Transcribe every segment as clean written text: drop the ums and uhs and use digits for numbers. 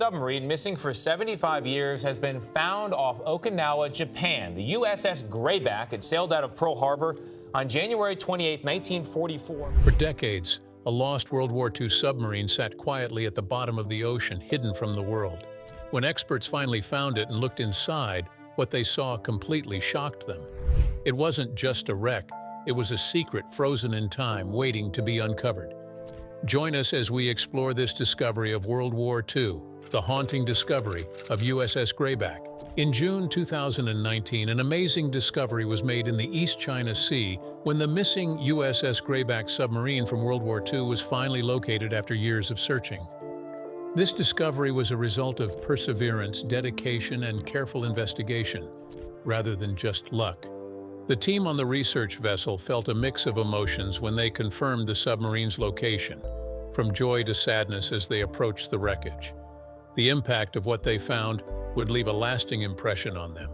submarine missing for 75 years has been found off Okinawa, Japan. The USS Grayback had sailed out of Pearl Harbor on January 28, 1944. For decades, a lost World War II submarine sat quietly at the bottom of the ocean, hidden from the world. When experts finally found it and looked inside, what they saw completely shocked them. It wasn't just a wreck, it was a secret frozen in time, waiting to be uncovered. Join us as we explore this discovery of World War II, the haunting discovery of USS Grayback. In June 2019, an amazing discovery was made in the East China Sea when the missing USS Grayback submarine from World War II was finally located after years of searching. This discovery was a result of perseverance, dedication, and careful investigation, rather than just luck. The team on the research vessel felt a mix of emotions when they confirmed the submarine's location, from joy to sadness as they approached the wreckage. The impact of what they found would leave a lasting impression on them.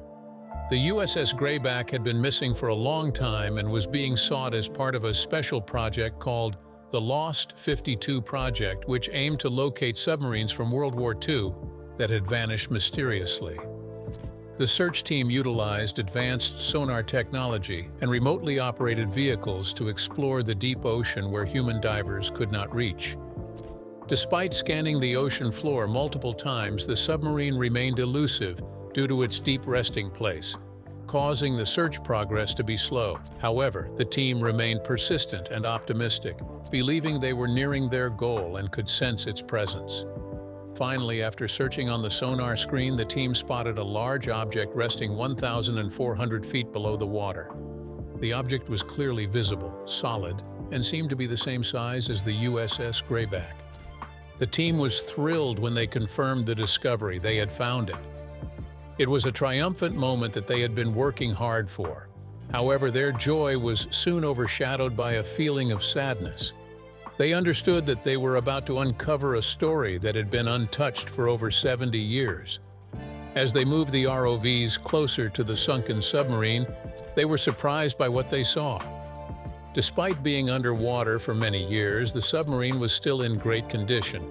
The USS Grayback had been missing for a long time and was being sought as part of a special project called the Lost 52 Project, which aimed to locate submarines from World War II that had vanished mysteriously. The search team utilized advanced sonar technology and remotely operated vehicles to explore the deep ocean where human divers could not reach. Despite scanning the ocean floor multiple times, the submarine remained elusive due to its deep resting place, causing the search progress to be slow. However, the team remained persistent and optimistic, believing they were nearing their goal and could sense its presence. Finally, after searching on the sonar screen, the team spotted a large object resting 1,400 feet below the water. The object was clearly visible, solid, and seemed to be the same size as the USS Grayback. The team was thrilled when they confirmed the discovery. They had found it. It was a triumphant moment that they had been working hard for. However, their joy was soon overshadowed by a feeling of sadness. They understood that they were about to uncover a story that had been untouched for over 70 years. As they moved the ROVs closer to the sunken submarine, they were surprised by what they saw. Despite being underwater for many years, the submarine was still in great condition.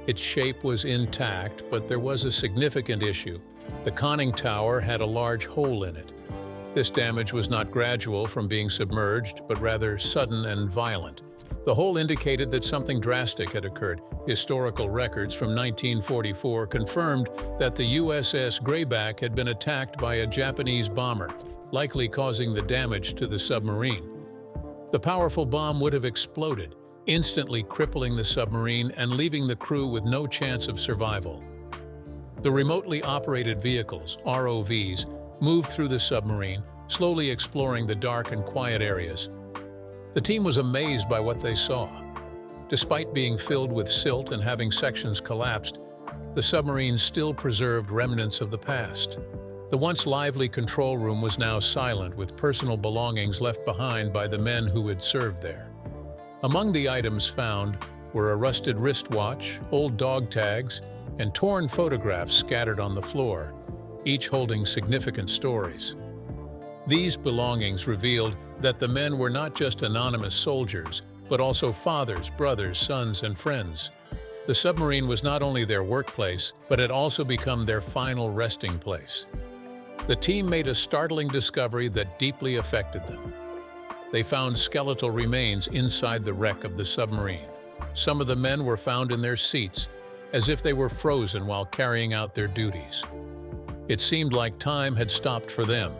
Its shape was intact, but there was a significant issue. The conning tower had a large hole in it. This damage was not gradual from being submerged, but rather sudden and violent. The hole indicated that something drastic had occurred. Historical records from 1944 confirmed that the USS Grayback had been attacked by a Japanese bomber, likely causing the damage to the submarine. The powerful bomb would have exploded, instantly crippling the submarine and leaving the crew with no chance of survival. The remotely operated vehicles, ROVs, moved through the submarine, slowly exploring the dark and quiet areas. The team was amazed by what they saw. Despite being filled with silt and having sections collapsed, the submarine still preserved remnants of the past. The once lively control room was now silent, with personal belongings left behind by the men who had served there. Among the items found were a rusted wristwatch, old dog tags, and torn photographs scattered on the floor, each holding significant stories. These belongings revealed that the men were not just anonymous soldiers, but also fathers, brothers, sons, and friends. The submarine was not only their workplace, but had also become their final resting place. The team made a startling discovery that deeply affected them. They found skeletal remains inside the wreck of the submarine. Some of the men were found in their seats, as if they were frozen while carrying out their duties. It seemed like time had stopped for them.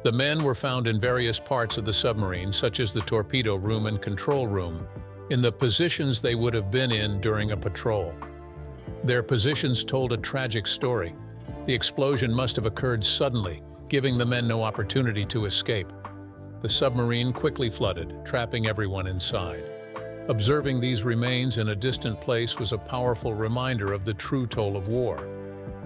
The men were found in various parts of the submarine, such as the torpedo room and control room, in the positions they would have been in during a patrol. Their positions told a tragic story. The explosion must have occurred suddenly, giving the men no opportunity to escape. The submarine quickly flooded, trapping everyone inside. Observing these remains in a distant place was a powerful reminder of the true toll of war.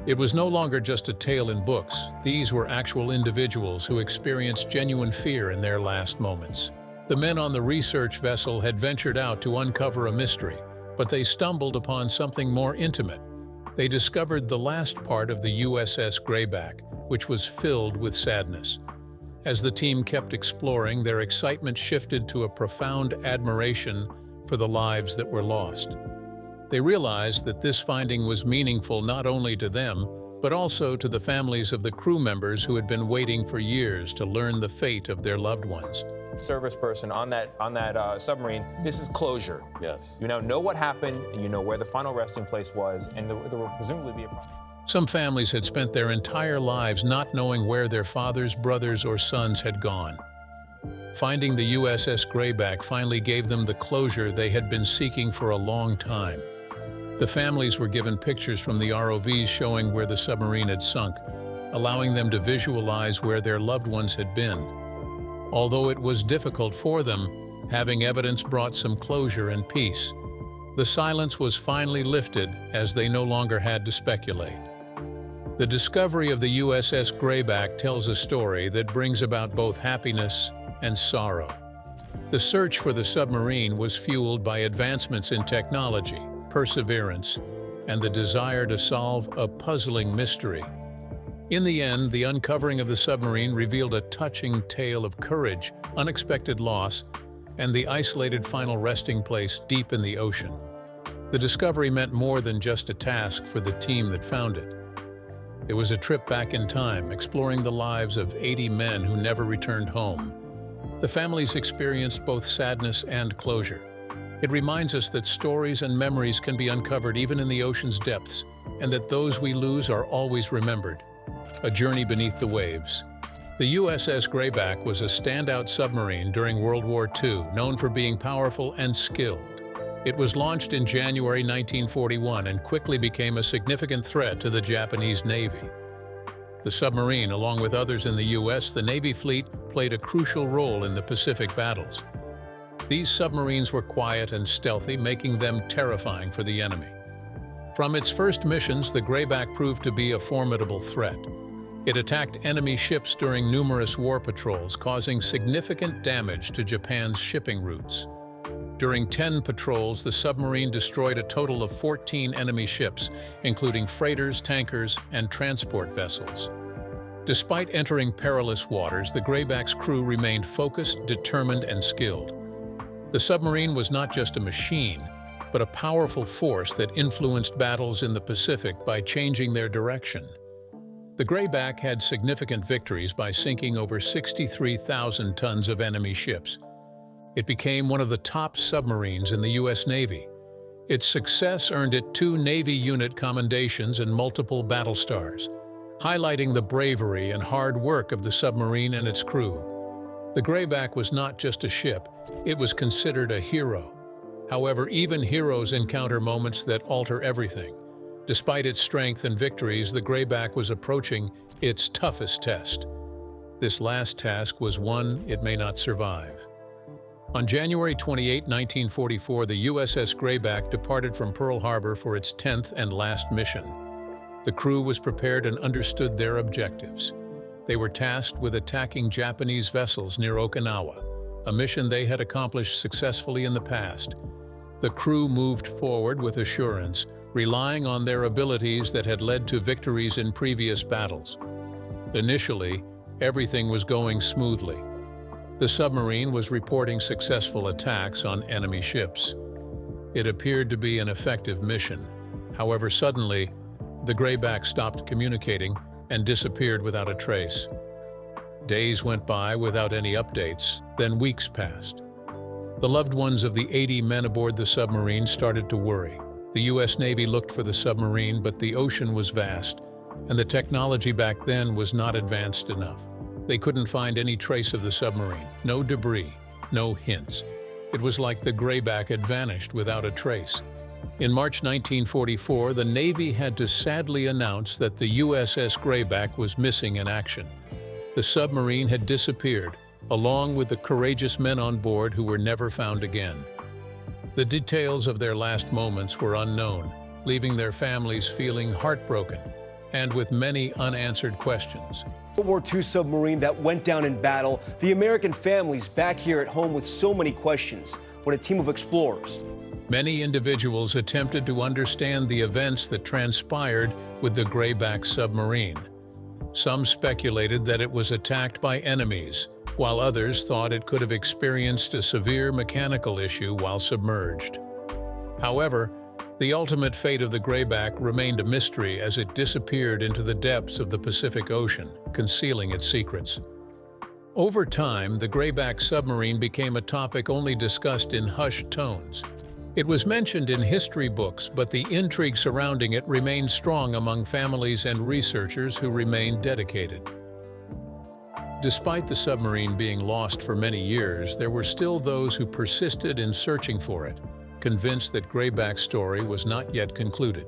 It was no longer just a tale in books. These were actual individuals who experienced genuine fear in their last moments. The men on the research vessel had ventured out to uncover a mystery, but they stumbled upon something more intimate. They discovered the last part of the USS Grayback, which was filled with sadness. As the team kept exploring, their excitement shifted to a profound admiration for the lives that were lost. They realized that this finding was meaningful not only to them, but also to the families of the crew members who had been waiting for years to learn the fate of their loved ones. Service person on that submarine, this is closure. Yes. You now know what happened, and you know where the final resting place was, and there will presumably be a problem. Some families had spent their entire lives not knowing where their fathers, brothers, or sons had gone. Finding the USS Greyback finally gave them the closure they had been seeking for a long time. The families were given pictures from the ROVs showing where the submarine had sunk, allowing them to visualize where their loved ones had been. Although it was difficult for them, having evidence brought some closure and peace. The silence was finally lifted as they no longer had to speculate. The discovery of the USS Greyback tells a story that brings about both happiness and sorrow. The search for the submarine was fueled by advancements in technology, perseverance, and the desire to solve a puzzling mystery. In the end, the uncovering of the submarine revealed a touching tale of courage, unexpected loss, and the isolated final resting place deep in the ocean. The discovery meant more than just a task for the team that found it. It was a trip back in time, exploring the lives of 80 men who never returned home. The families experienced both sadness and closure. It reminds us that stories and memories can be uncovered even in the ocean's depths, and that those we lose are always remembered. A journey beneath the waves. The USS Greyback was a standout submarine during World War II, known for being powerful and skilled. It was launched in January 1941 and quickly became a significant threat to the Japanese Navy. The submarine, along with others in the U.S., the Navy fleet played a crucial role in the Pacific battles. These submarines were quiet and stealthy, making them terrifying for the enemy. From its first missions, the Greyback proved to be a formidable threat. It attacked enemy ships during numerous war patrols, causing significant damage to Japan's shipping routes. During 10 patrols, the submarine destroyed a total of 14 enemy ships, including freighters, tankers, and transport vessels. Despite entering perilous waters, the Greyback's crew remained focused, determined, and skilled. The submarine was not just a machine, but a powerful force that influenced battles in the Pacific by changing their direction. The Greyback had significant victories by sinking over 63,000 tons of enemy ships. It became one of the top submarines in the U.S. Navy. Its success earned it 2 Navy unit commendations and multiple battle stars, highlighting the bravery and hard work of the submarine and its crew. The Greyback was not just a ship, it was considered a hero. However, even heroes encounter moments that alter everything. Despite its strength and victories, the Greyback was approaching its toughest test. This last task was one it may not survive. On January 28, 1944, the USS Greyback departed from Pearl Harbor for its 10th and last mission. The crew was prepared and understood their objectives. They were tasked with attacking Japanese vessels near Okinawa, a mission they had accomplished successfully in the past. The crew moved forward with assurance, relying on their abilities that had led to victories in previous battles. Initially, everything was going smoothly. The submarine was reporting successful attacks on enemy ships. It appeared to be an effective mission. However, suddenly, the Greyback stopped communicating and disappeared without a trace. Days went by without any updates, then weeks passed. The loved ones of the 80 men aboard the submarine started to worry. The U.S. Navy looked for the submarine, but the ocean was vast, and the technology back then was not advanced enough. They couldn't find any trace of the submarine, no debris, no hints. It was like the Greyback had vanished without a trace. In March 1944, the Navy had to sadly announce that the USS Greyback was missing in action. The submarine had disappeared, along with the courageous men on board who were never found again. The details of their last moments were unknown, leaving their families feeling heartbroken and with many unanswered questions. World War II submarine that went down in battle, the American families back here at home with so many questions. What a team of explorers. Many individuals attempted to understand the events that transpired with the Greyback submarine. Some speculated that it was attacked by enemies, while others thought it could have experienced a severe mechanical issue while submerged. However, The ultimate fate of the Grayback remained a mystery as it disappeared into the depths of the Pacific Ocean, concealing its secrets. Over time, the Grayback submarine became a topic only discussed in hushed tones. It was mentioned in history books, but the intrigue surrounding it remained strong among families and researchers who remained dedicated. Despite the submarine being lost for many years, there were still those who persisted in searching for it, convinced that Grayback's story was not yet concluded.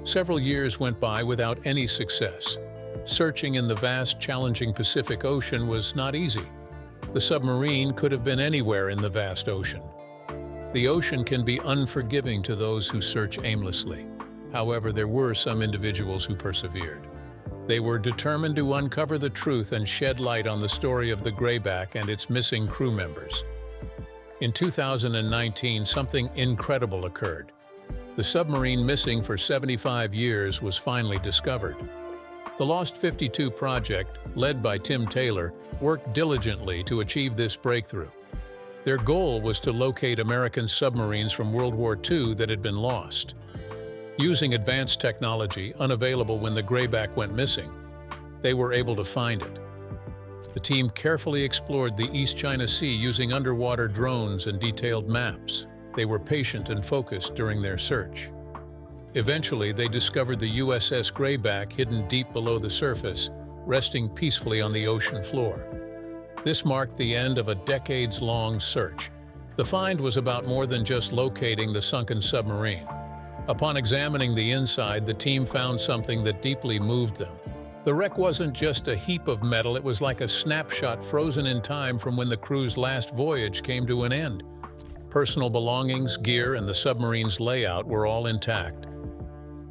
Several years went by without any success. Searching in the vast, challenging Pacific Ocean was not easy. The submarine could have been anywhere in the vast ocean. The ocean can be unforgiving to those who search aimlessly. However, there were some individuals who persevered. They were determined to uncover the truth and shed light on the story of the Grayback and its missing crew members. In 2019, something incredible occurred. The submarine missing for 75 years was finally discovered. The Lost 52 project, led by Tim Taylor, worked diligently to achieve this breakthrough. Their goal was to locate American submarines from World War II that had been lost. Using advanced technology unavailable when the Grayback went missing, they were able to find it. The team carefully explored the East China Sea using underwater drones and detailed maps. They were patient and focused during their search. Eventually, they discovered the USS Grayback hidden deep below the surface, resting peacefully on the ocean floor. This marked the end of a decades-long search. The find was about more than just locating the sunken submarine. Upon examining the inside, the team found something that deeply moved them. The wreck wasn't just a heap of metal, it was like a snapshot frozen in time from when the crew's last voyage came to an end. Personal belongings, gear, and the submarine's layout were all intact.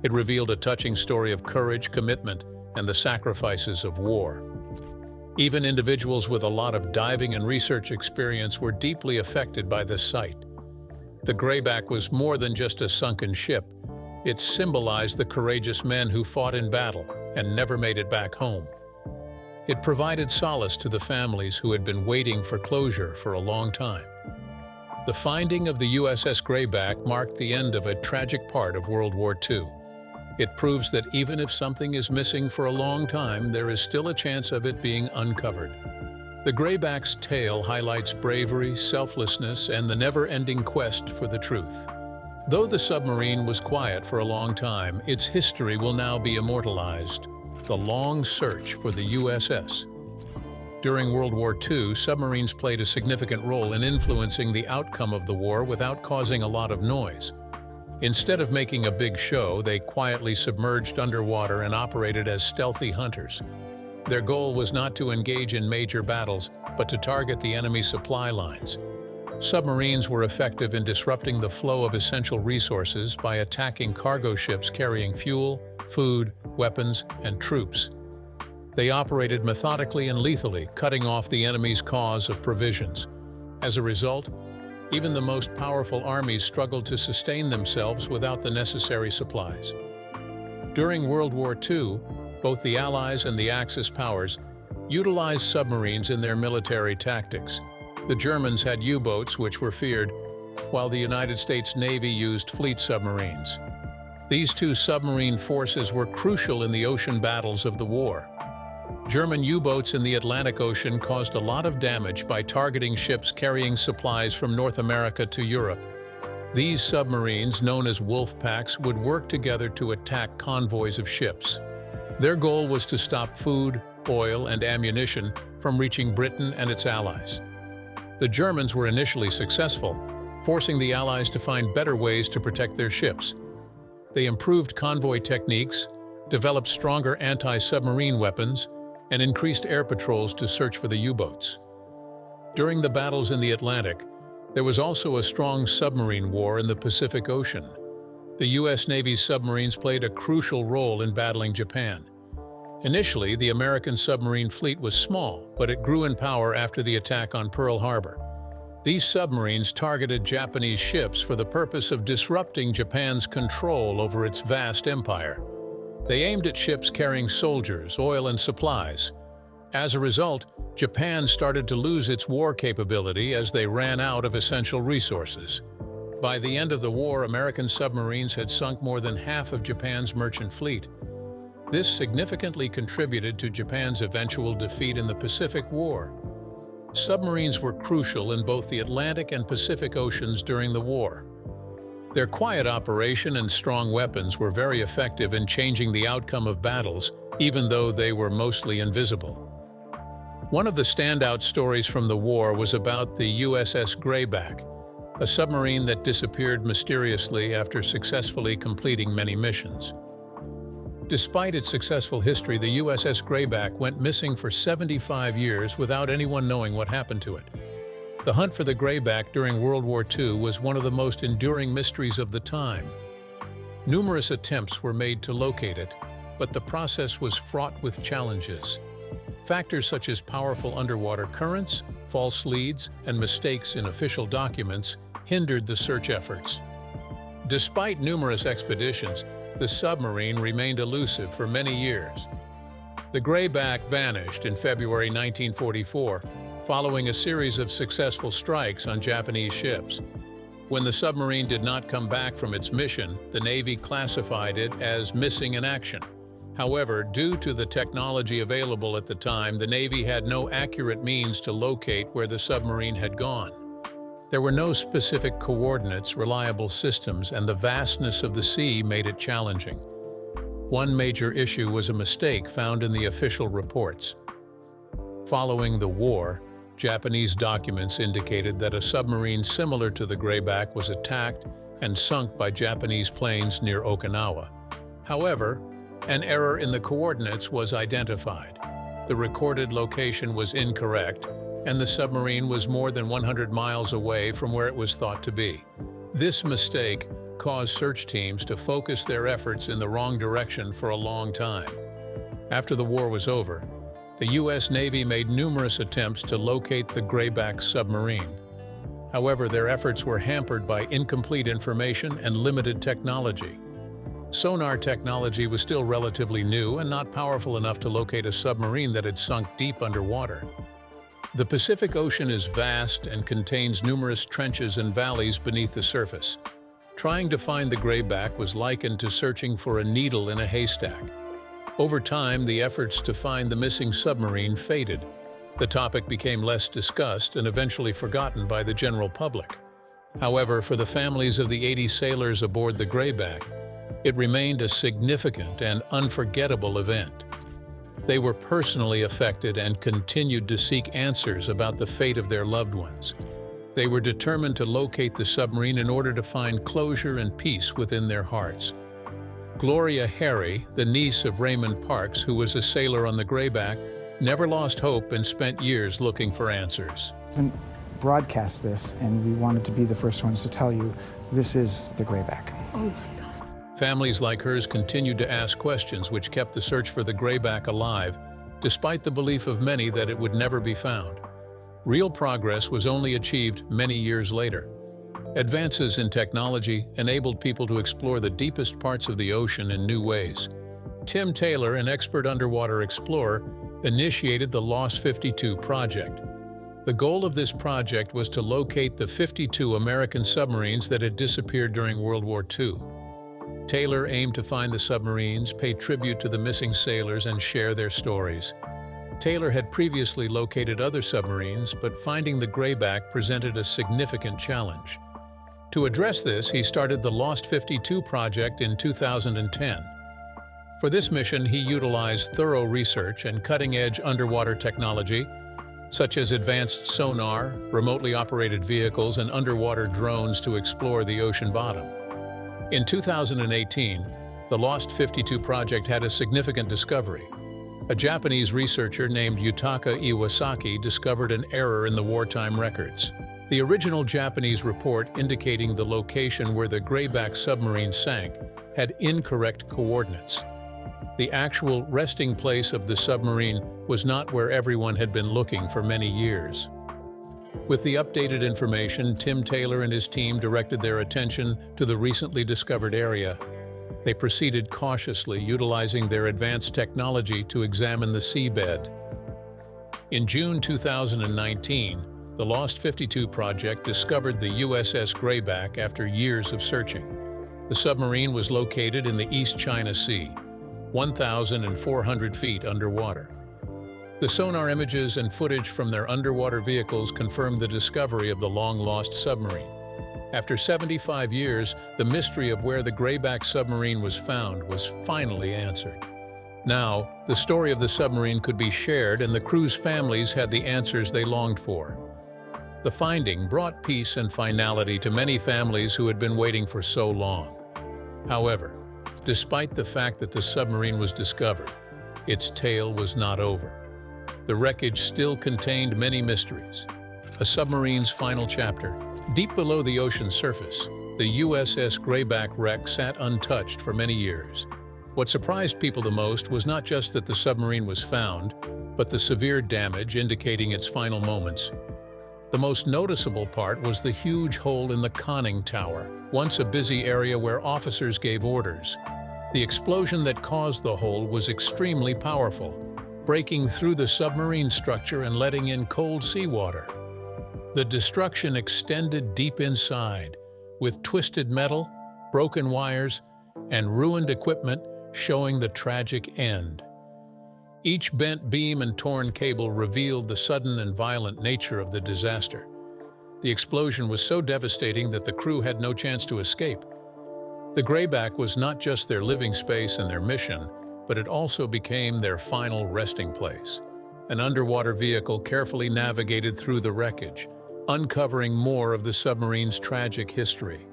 It revealed a touching story of courage, commitment, and the sacrifices of war. Even individuals with a lot of diving and research experience were deeply affected by this sight. The Grayback was more than just a sunken ship. It symbolized the courageous men who fought in battle and never made it back home. It provided solace to the families who had been waiting for closure for a long time. The finding of the USS Grayback marked the end of a tragic part of World War II. It proves that even if something is missing for a long time, there is still a chance of it being uncovered. The Grayback's tale highlights bravery, selflessness, and the never-ending quest for the truth. Though the submarine was quiet for a long time, its history will now be immortalized: the long search for the USS. During World War II, submarines played a significant role in influencing the outcome of the war without causing a lot of noise. Instead of making a big show, they quietly submerged underwater and operated as stealthy hunters. Their goal was not to engage in major battles, but to target the enemy's supply lines. Submarines were effective in disrupting the flow of essential resources by attacking cargo ships carrying fuel, food, weapons, and troops. They operated methodically and lethally, cutting off the enemy's cause of provisions. As a result, even the most powerful armies struggled to sustain themselves without the necessary supplies. During World War II, both the Allies and the Axis powers utilized submarines in their military tactics. The Germans had U-boats, which were feared, while the United States Navy used fleet submarines. These two submarine forces were crucial in the ocean battles of the war. German U-boats in the Atlantic Ocean caused a lot of damage by targeting ships carrying supplies from North America to Europe. These submarines, known as wolf packs, would work together to attack convoys of ships. Their goal was to stop food, oil, and ammunition from reaching Britain and its allies. The Germans were initially successful, forcing the Allies to find better ways to protect their ships. They improved convoy techniques, developed stronger anti-submarine weapons, and increased air patrols to search for the U-boats. During the battles in the Atlantic, there was also a strong submarine war in the Pacific Ocean. The U.S. Navy's submarines played a crucial role in battling Japan. Initially, the American submarine fleet was small, but it grew in power after the attack on Pearl Harbor. These submarines targeted Japanese ships for the purpose of disrupting Japan's control over its vast empire. They aimed at ships carrying soldiers, oil, and supplies. As a result, Japan started to lose its war capability as they ran out of essential resources. By the end of the war, American submarines had sunk more than half of Japan's merchant fleet. This significantly contributed to Japan's eventual defeat in the Pacific War. Submarines were crucial in both the Atlantic and Pacific Oceans during the war. Their quiet operation and strong weapons were very effective in changing the outcome of battles, even though they were mostly invisible. One of the standout stories from the war was about the USS Grayback, a submarine that disappeared mysteriously after successfully completing many missions. Despite its successful history, the USS Grayback went missing for 75 years without anyone knowing what happened to it. The hunt for the Grayback during World War II was one of the most enduring mysteries of the time. Numerous attempts were made to locate it, but the process was fraught with challenges. Factors such as powerful underwater currents, false leads, and mistakes in official documents hindered the search efforts. Despite numerous expeditions, the submarine remained elusive for many years. The Grayback vanished in February 1944, following a series of successful strikes on Japanese ships. When the submarine did not come back from its mission, the Navy classified it as missing in action. However, due to the technology available at the time, the Navy had no accurate means to locate where the submarine had gone. There were no specific coordinates, reliable systems, and the vastness of the sea made it challenging. One major issue was a mistake found in the official reports. Following the war, Japanese documents indicated that a submarine similar to the Grayback was attacked and sunk by Japanese planes near Okinawa. However, an error in the coordinates was identified. The recorded location was incorrect, and the submarine was more than 100 miles away from where it was thought to be. This mistake caused search teams to focus their efforts in the wrong direction for a long time. After the war was over, the U.S. Navy made numerous attempts to locate the Grayback submarine. However, their efforts were hampered by incomplete information and limited technology. Sonar technology was still relatively new and not powerful enough to locate a submarine that had sunk deep underwater. The Pacific Ocean is vast and contains numerous trenches and valleys beneath the surface. Trying to find the Grayback was likened to searching for a needle in a haystack. Over time, the efforts to find the missing submarine faded. The topic became less discussed and eventually forgotten by the general public. However, for the families of the 80 sailors aboard the Grayback, it remained a significant and unforgettable event. They were personally affected and continued to seek answers about the fate of their loved ones. They were determined to locate the submarine in order to find closure and peace within their hearts. Gloria Harry, the niece of Raymond Parks, who was a sailor on the Grayback, never lost hope and spent years looking for answers. We broadcast this, and we wanted to be the first ones to tell you this is the Grayback. Oh my God. Families like hers continued to ask questions which kept the search for the Grayback alive, despite the belief of many that it would never be found. Real progress was only achieved many years later. Advances in technology enabled people to explore the deepest parts of the ocean in new ways. Tim Taylor, an expert underwater explorer, initiated the Lost 52 project. The goal of this project was to locate the 52 American submarines that had disappeared during World War II. Taylor aimed to find the submarines, pay tribute to the missing sailors, and share their stories. Taylor had previously located other submarines, but finding the Grayback presented a significant challenge. To address this, he started the Lost 52 project in 2010. For this mission, he utilized thorough research and cutting-edge underwater technology, such as advanced sonar, remotely operated vehicles, and underwater drones to explore the ocean bottom. In 2018, the Lost 52 project had a significant discovery. A Japanese researcher named Yutaka Iwasaki discovered an error in the wartime records. The original Japanese report indicating the location where the Grayback submarine sank had incorrect coordinates. The actual resting place of the submarine was not where everyone had been looking for many years. With the updated information, Tim Taylor and his team directed their attention to the recently discovered area. They proceeded cautiously, utilizing their advanced technology to examine the seabed. In June 2019, the Lost 52 project discovered the USS Greyback after years of searching. The submarine was located in the East China Sea, 1,400 feet underwater. The sonar images and footage from their underwater vehicles confirmed the discovery of the long-lost submarine. After 75 years, the mystery of where the Greyback submarine was found was finally answered. Now, the story of the submarine could be shared, and the crew's families had the answers they longed for. The finding brought peace and finality to many families who had been waiting for so long. However, despite the fact that the submarine was discovered, its tale was not over. The wreckage still contained many mysteries. A submarine's final chapter. Deep below the ocean's surface, the USS Greyback wreck sat untouched for many years. What surprised people the most was not just that the submarine was found, but the severe damage indicating its final moments. The most noticeable part was the huge hole in the conning tower, once a busy area where officers gave orders. The explosion that caused the hole was extremely powerful, breaking through the submarine structure and letting in cold seawater. The destruction extended deep inside, with twisted metal, broken wires, and ruined equipment showing the tragic end. Each bent beam and torn cable revealed the sudden and violent nature of the disaster. The explosion was so devastating that the crew had no chance to escape. The Greyback was not just their living space and their mission, but it also became their final resting place. An underwater vehicle carefully navigated through the wreckage, uncovering more of the submarine's tragic history.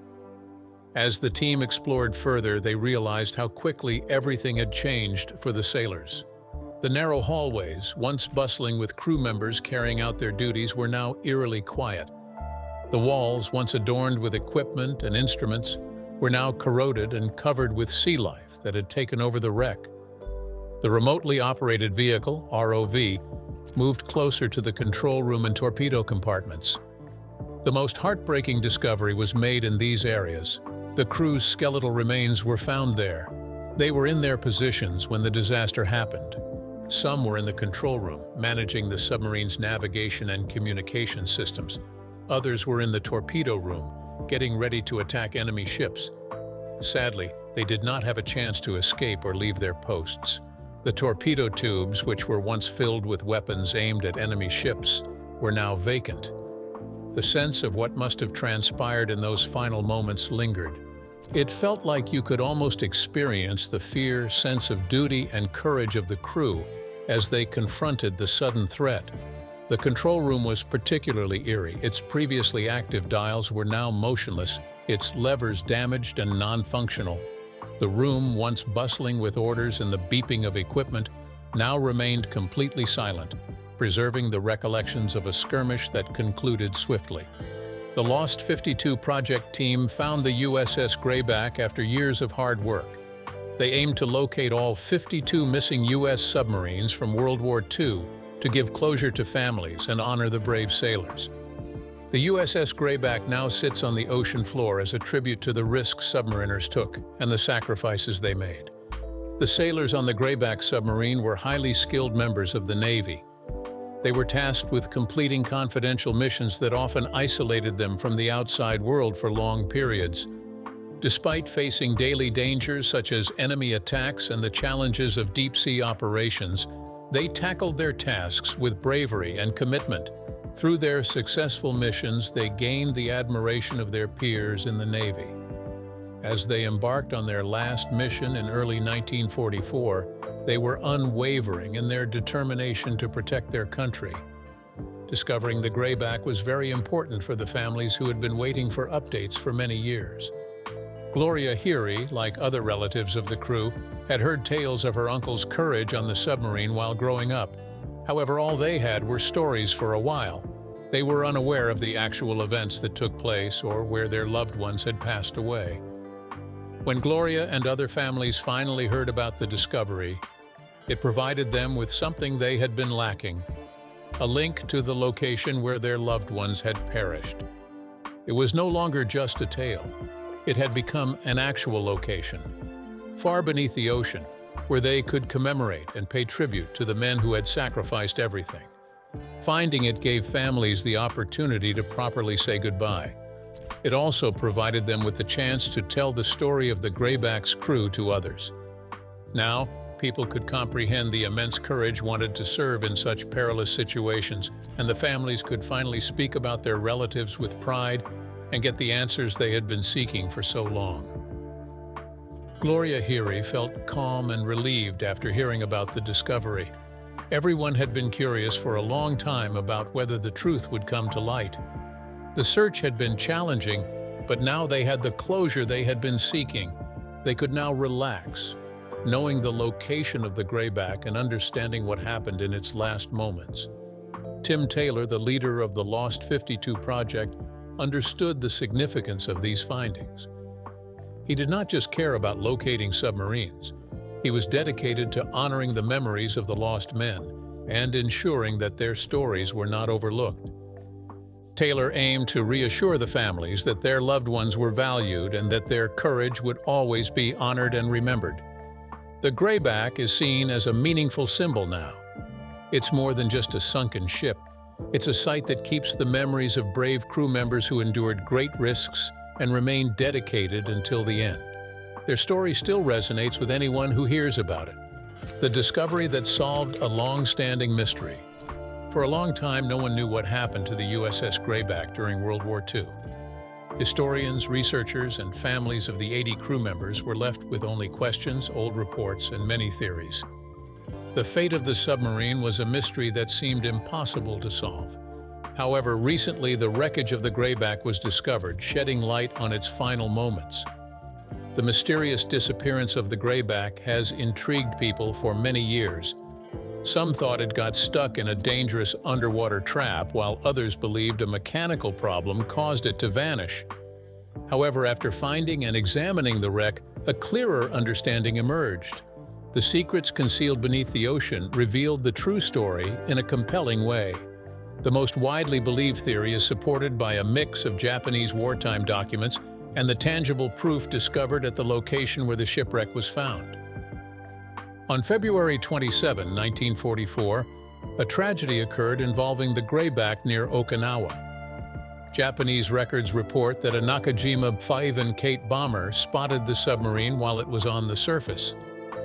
As the team explored further, they realized how quickly everything had changed for the sailors. The narrow hallways, once bustling with crew members carrying out their duties, were now eerily quiet. The walls, once adorned with equipment and instruments, were now corroded and covered with sea life that had taken over the wreck. The remotely operated vehicle, ROV, moved closer to the control room and torpedo compartments. The most heartbreaking discovery was made in these areas. The crew's skeletal remains were found there. They were in their positions when the disaster happened. Some were in the control room, managing the submarine's navigation and communication systems. Others were in the torpedo room, getting ready to attack enemy ships. Sadly, they did not have a chance to escape or leave their posts. The torpedo tubes, which were once filled with weapons aimed at enemy ships, were now vacant. The sense of what must have transpired in those final moments lingered. It felt like you could almost experience the fear, sense of duty, and courage of the crew as they confronted the sudden threat. The control room was particularly eerie. Its previously active dials were now motionless, its levers damaged and non-functional. The room, once bustling with orders and the beeping of equipment, now remained completely silent, preserving the recollections of a skirmish that concluded swiftly. The Lost 52 project team found the USS Greyback after years of hard work. They aimed to locate all 52 missing U.S. submarines from World War II to give closure to families and honor the brave sailors. The USS Greyback now sits on the ocean floor as a tribute to the risks submariners took and the sacrifices they made. The sailors on the Greyback submarine were highly skilled members of the Navy. They were tasked with completing confidential missions that often isolated them from the outside world for long periods. Despite facing daily dangers such as enemy attacks and the challenges of deep-sea operations, they tackled their tasks with bravery and commitment. Through their successful missions, they gained the admiration of their peers in the Navy. As they embarked on their last mission in early 1944, they were unwavering in their determination to protect their country. Discovering the Greyback was very important for the families who had been waiting for updates for many years. Gloria Heery, like other relatives of the crew, had heard tales of her uncle's courage on the submarine while growing up. However, all they had were stories for a while. They were unaware of the actual events that took place or where their loved ones had passed away. When Gloria and other families finally heard about the discovery, it provided them with something they had been lacking: a link to the location where their loved ones had perished. It was no longer just a tale. It had become an actual location, far beneath the ocean, where they could commemorate and pay tribute to the men who had sacrificed everything. Finding it gave families the opportunity to properly say goodbye. It also provided them with the chance to tell the story of the Greyback's crew to others. Now, people could comprehend the immense courage wanted to serve in such perilous situations, and the families could finally speak about their relatives with pride and get the answers they had been seeking for so long. Gloria Heery felt calm and relieved after hearing about the discovery. Everyone had been curious for a long time about whether the truth would come to light. The search had been challenging, but now they had the closure they had been seeking. They could now relax, knowing the location of the Greyback and understanding what happened in its last moments. Tim Taylor, the leader of the Lost 52 project, understood the significance of these findings. He did not just care about locating submarines. He was dedicated to honoring the memories of the lost men and ensuring that their stories were not overlooked. Taylor aimed to reassure the families that their loved ones were valued and that their courage would always be honored and remembered. The Greyback is seen as a meaningful symbol now. It's more than just a sunken ship. It's a site that keeps the memories of brave crew members who endured great risks and remained dedicated until the end. Their story still resonates with anyone who hears about it. The discovery that solved a long-standing mystery. For a long time, no one knew what happened to the USS Greyback during World War II. Historians, researchers, and families of the 80 crew members were left with only questions, old reports, and many theories. The fate of the submarine was a mystery that seemed impossible to solve. However, recently the wreckage of the Greyback was discovered, shedding light on its final moments. The mysterious disappearance of the Greyback has intrigued people for many years. Some thought it got stuck in a dangerous underwater trap, while others believed a mechanical problem caused it to vanish. However, after finding and examining the wreck, a clearer understanding emerged. The secrets concealed beneath the ocean revealed the true story in a compelling way. The most widely believed theory is supported by a mix of Japanese wartime documents and the tangible proof discovered at the location where the shipwreck was found. On February 27, 1944, a tragedy occurred involving the Greyback near Okinawa. Japanese records report that a Nakajima 5 and Kate bomber spotted the submarine while it was on the surface.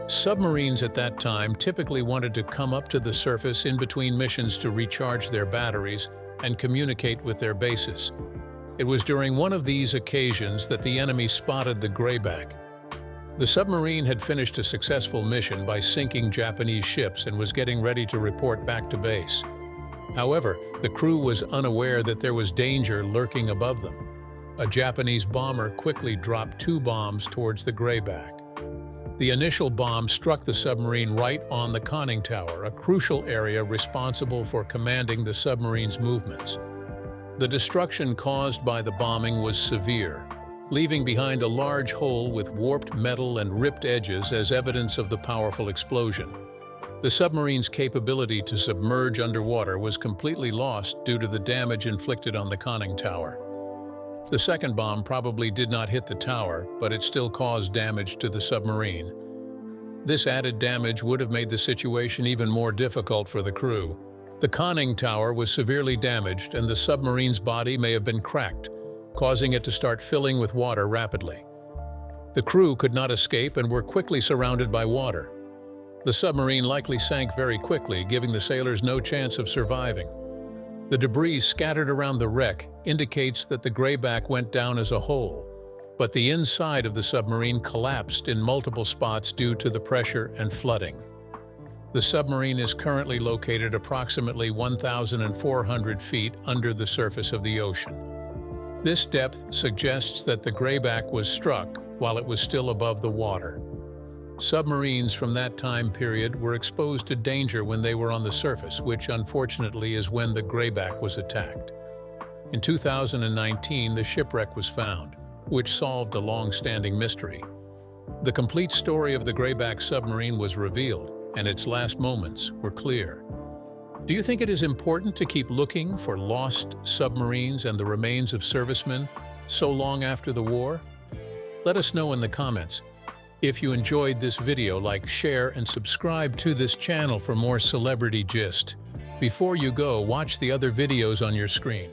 Submarines at that time typically wanted to come up to the surface in between missions to recharge their batteries and communicate with their bases. It was during one of these occasions that the enemy spotted the Greyback. The submarine had finished a successful mission by sinking Japanese ships and was getting ready to report back to base. However, the crew was unaware that there was danger lurking above them. A Japanese bomber quickly dropped 2 bombs towards the Greyback. The initial bomb struck the submarine right on the conning tower, a crucial area responsible for commanding the submarine's movements. The destruction caused by the bombing was severe, leaving behind a large hole with warped metal and ripped edges as evidence of the powerful explosion. The submarine's capability to submerge underwater was completely lost due to the damage inflicted on the conning tower. The second bomb probably did not hit the tower, but it still caused damage to the submarine. This added damage would have made the situation even more difficult for the crew. The conning tower was severely damaged, and the submarine's body may have been cracked, causing it to start filling with water rapidly. The crew could not escape and were quickly surrounded by water. The submarine likely sank very quickly, giving the sailors no chance of surviving. The debris scattered around the wreck indicates that the Greyback went down as a whole, but the inside of the submarine collapsed in multiple spots due to the pressure and flooding. The submarine is currently located approximately 1,400 feet under the surface of the ocean. This depth suggests that the Greyback was struck while it was still above the water. Submarines from that time period were exposed to danger when they were on the surface, which unfortunately is when the Greyback was attacked. In 2019, the shipwreck was found, which solved a long-standing mystery. The complete story of the Greyback submarine was revealed, and its last moments were clear. Do you think it is important to keep looking for lost submarines and the remains of servicemen so long after the war? Let us know in the comments. If you enjoyed this video, like, share, and subscribe to this channel for more celebrity gist. Before you go, watch the other videos on your screen.